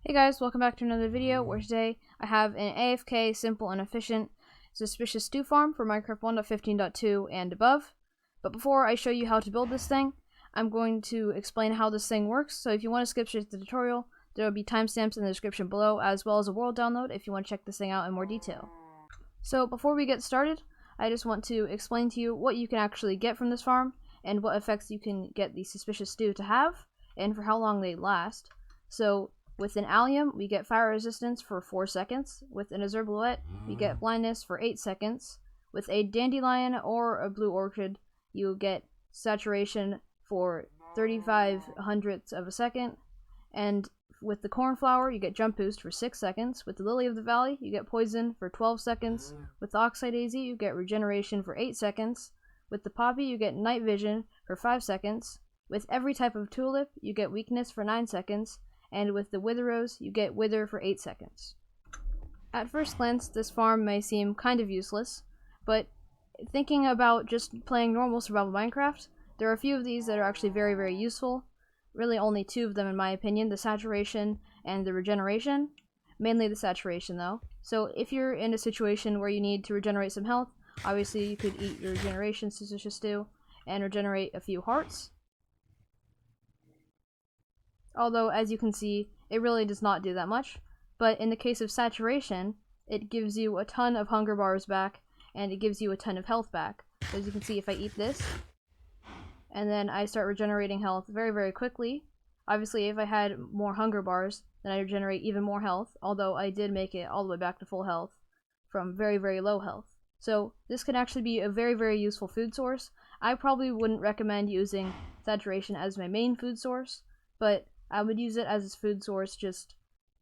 Hey guys, welcome back to another video where today I have an AFK simple and efficient suspicious stew farm for Minecraft 1.15.2 and above. But before I show you how to build this thing, I'm going to explain how this thing works. So if you want to skip straight to the tutorial, there will be timestamps in the description below, as well as a world download if you want to check this thing out in more detail. So before we get started, I just want to explain to you what you can actually get from this farm and what effects you can get the suspicious stew to have and for how long they last. So with an allium, we get fire resistance for 4 seconds. With an azure bluet, we get blindness for 8 seconds. With a dandelion or a blue orchid, you get saturation for 35 hundredths of a second. And with the cornflower, you get jump boost for 6 seconds. With the lily of the valley, you get poison for 12 seconds. With the oxeye daisy, you get regeneration for 8 seconds. With the poppy, you get night vision for 5 seconds. With every type of tulip, you get weakness for 9 seconds. And with the wither rose, you get wither for 8 seconds. At first glance, this farm may seem kind of useless, but thinking about just playing normal survival Minecraft, there are a few of these that are actually very, very useful. Really only 2 of them in my opinion, the saturation and the regeneration. Mainly the saturation though. So if you're in a situation where you need to regenerate some health, obviously you could eat your regeneration suspicious stew and regenerate a few hearts. Although, as you can see, it really does not do that much. But in the case of saturation, it gives you a ton of hunger bars back, and it gives you a ton of health back. So as you can see, if I eat this, and then I start regenerating health very, very quickly. Obviously, if I had more hunger bars, then I regenerate even more health, although I did make it all the way back to full health from very, very low health. So this can actually be a very, very useful food source. I probably wouldn't recommend using saturation as my main food source, but I would use it as a food source just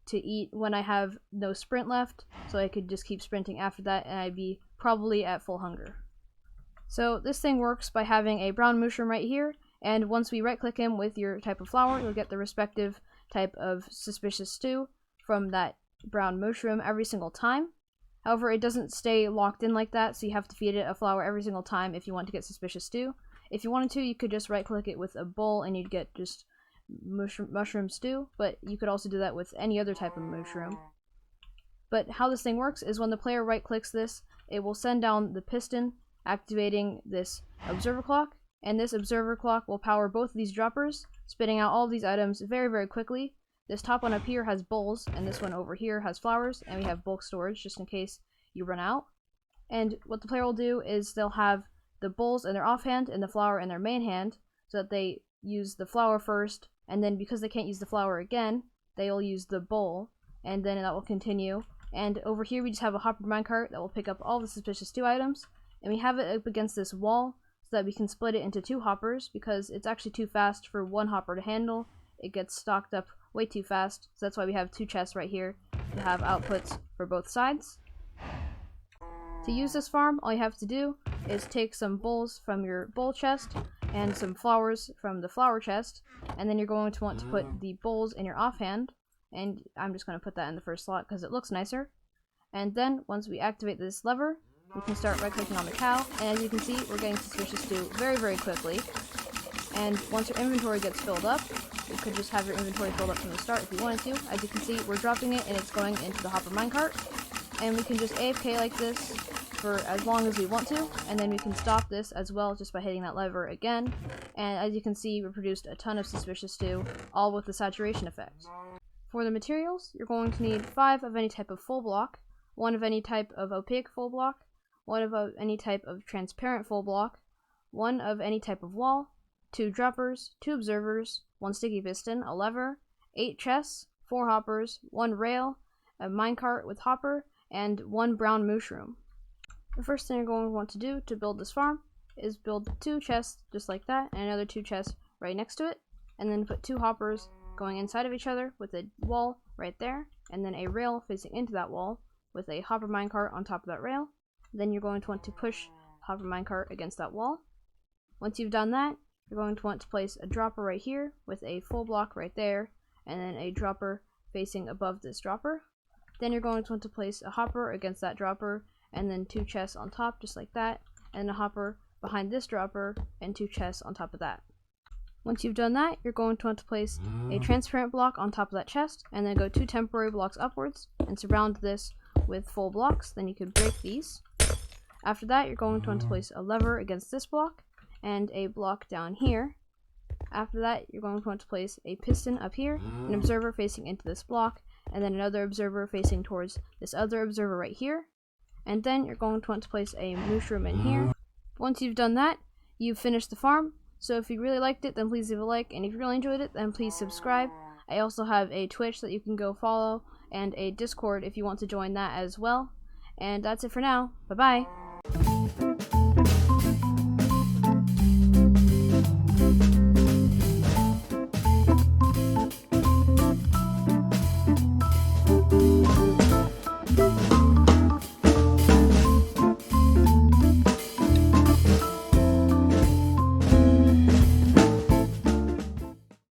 to eat when I have no sprint left, so I could just keep sprinting after that and I'd be probably at full hunger. So this thing works by having a brown mushroom right here, and once we right click him with your type of flower, you'll get the respective type of suspicious stew from that brown mushroom every single time. However, it doesn't stay locked in like that, so you have to feed it a flower every single time if you want to get suspicious stew. If you wanted to, you could just right click it with a bowl and you'd get just mushroom stew, but you could also do that with any other type of mushroom. But how this thing works is when the player right clicks this, it will send down the piston, activating this observer clock, and this observer clock will power both of these droppers, spitting out all of these items very, very quickly. This top one up here has bowls, and this one over here has flowers, and we have bulk storage just in case you run out. And what the player will do is they'll have the bowls in their offhand and the flower in their main hand, so that they use the flower first, and then because they can't use the flower again, they'll use the bowl, and then that will continue. And over here we just have a hopper minecart that will pick up all the suspicious stew items, and we have it up against this wall so that we can split it into 2 hoppers because it's actually too fast for 1 hopper to handle. It gets stocked up way too fast, so that's why we have 2 chests right here to have outputs for both sides. To use this farm, all you have to do is take some bowls from your bowl chest and some flowers from the flower chest, and then you're going to want to put the bowls in your offhand, and I'm just going to put that in the first slot because it looks nicer. And then once we activate this lever, we can start right clicking on the cow, and as you can see, we're getting suspicious stew very, very quickly. And once your inventory gets filled up, you could just have your inventory filled up from the start if you wanted to. As you can see, we're dropping it and it's going into the hopper minecart, and we can just AFK like this for as long as we want to, and then we can stop this as well just by hitting that lever again. And as you can see, we produced a ton of suspicious stew, all with the saturation effect. For the materials, you're going to need 5 of any type of full block, 1 of any type of opaque full block, 1 of any type of transparent full block, 1 of any type of wall, 2 droppers, 2 observers, 1 sticky piston, a lever, 8 chests, 4 hoppers, 1 rail, a minecart with hopper, and 1 brown mushroom. The first thing you're going to want to do to build this farm is build 2 chests just like that, and another 2 chests right next to it, and then put 2 hoppers going inside of each other with a wall right there, and then a rail facing into that wall with a hopper minecart on top of that rail. Then you're going to want to push the hopper minecart against that wall. Once you've done that, you're going to want to place a dropper right here with a full block right there, and then a dropper facing above this dropper. Then you're going to want to place a hopper against that dropper, and then 2 chests on top just like that, and a hopper behind this dropper and 2 chests on top of that. Once you've done that, you're going to want to place a transparent block on top of that chest, and then go 2 temporary blocks upwards, and surround this with full blocks. Then you can break these. After that, you're going to want to place a lever against this block, and a block down here. After that, you're going to want to place a piston up here, an observer facing into this block, and then another observer facing towards this other observer right here. And then you're going to want to place a mushroom in here. Once you've done that, you've finished the farm. So if you really liked it, then please leave a like, and if you really enjoyed it, then please subscribe. I also have a Twitch that you can go follow, and a Discord if you want to join that as well. And that's it for now. Bye-bye!